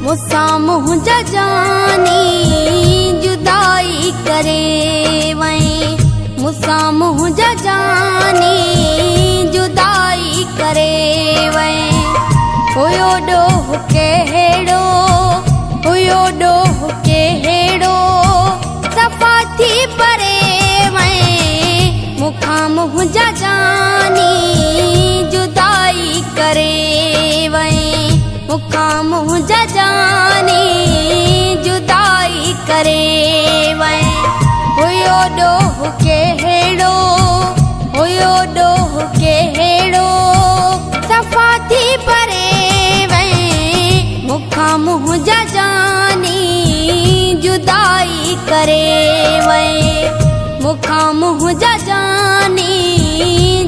मुसां मुंहिंजा जानी जुदाई करे वई, मुसां मुंहिंजा जानी जुदाई करे वई। हुयो ॾोह कहिड़ो, हुयो ॾोह कहिड़ो सफ़ा थी परे वई, मूंखां मुंहिंजा जानी जुदाई करे वई, मूंखां मुंहिंजा जानी जुदाई करे वई। हुयो ॾोह कहिड़ो, हुयो ॾोह कहिड़ो सफ़ा थी परे वई, मूंखां मुंहिंजा जानी जुदाई करे वई, मूंखां मुंहिंजा जानी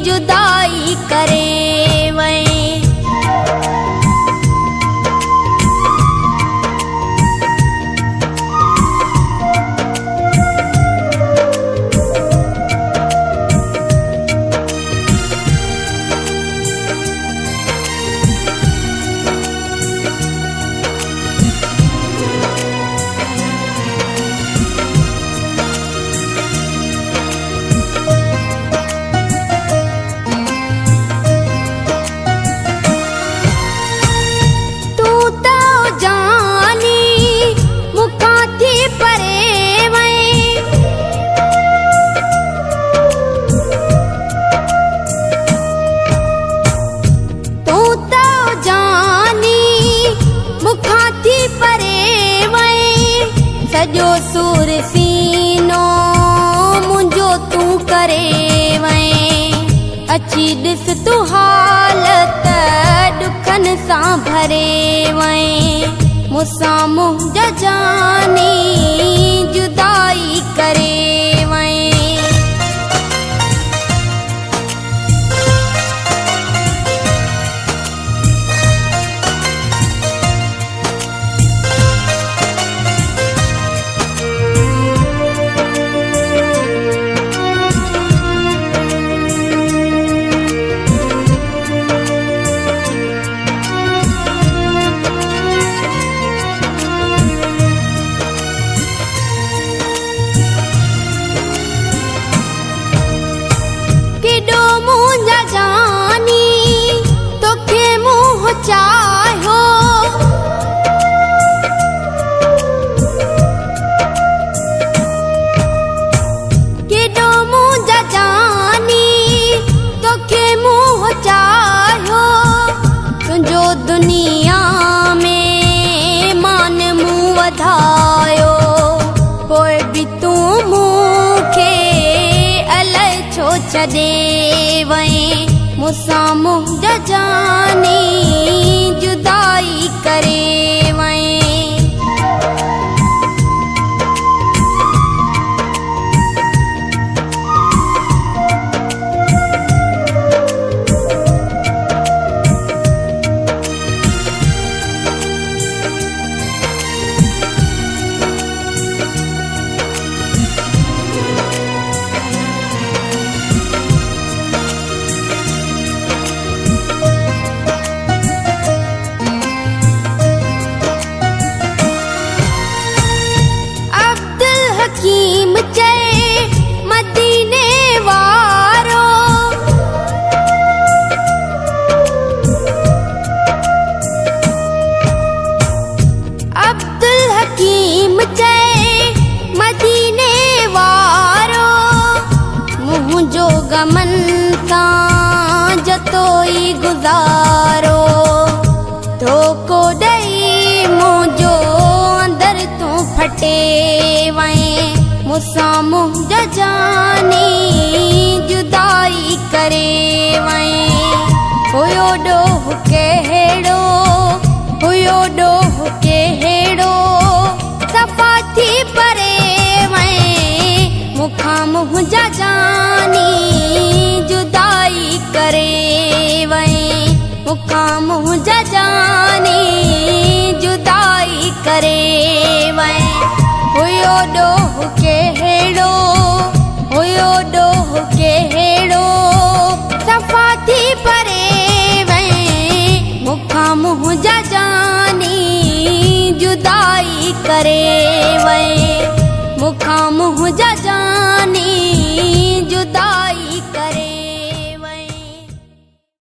जुदाई करे वई। सॼो सूर सीनो मुंहिंजो तूं करे वई, अची ॾिस तूं हालत ॾुखनि सां भरे वई, मुसां मुंहिंजा जानी जुदाई करे वई। चाहो केॾो मुंहिंजा जानी तोखे मुंहुं चाहियो, तुंहिंजो दुनिया में मान मूं वधायो, पोइ बि तूं मूंखे अलाए छो छॾे वई, मुसां मुंहिंजा जानी जुदाई करे वई। मदीने वारो अब्दुल हकीम चए मदीने वारो, मुंहिंजो गमन सां जतोई गुज़ारो, धोखो ॾेई मुंहिंजो अंदर तूं फटे वई, मुसां मुंहिंजा जानी जुदाई करे वई। हुयो ॾोह कहिड़ो, हुयो ॾोह कहिड़ो सफ़ा थी परे वई, मूंखां मुंहिंजा जानी जुदाई करे वई, मूंखां मुंहिंजा जानी जुदाई करे वई। हुयो ॾोह कहिड़ो, हुयो ॾोह कहिड़ो सफ़ा थी परे वई, मूंखां मुंहिंजा जानी भूखा मुँह जा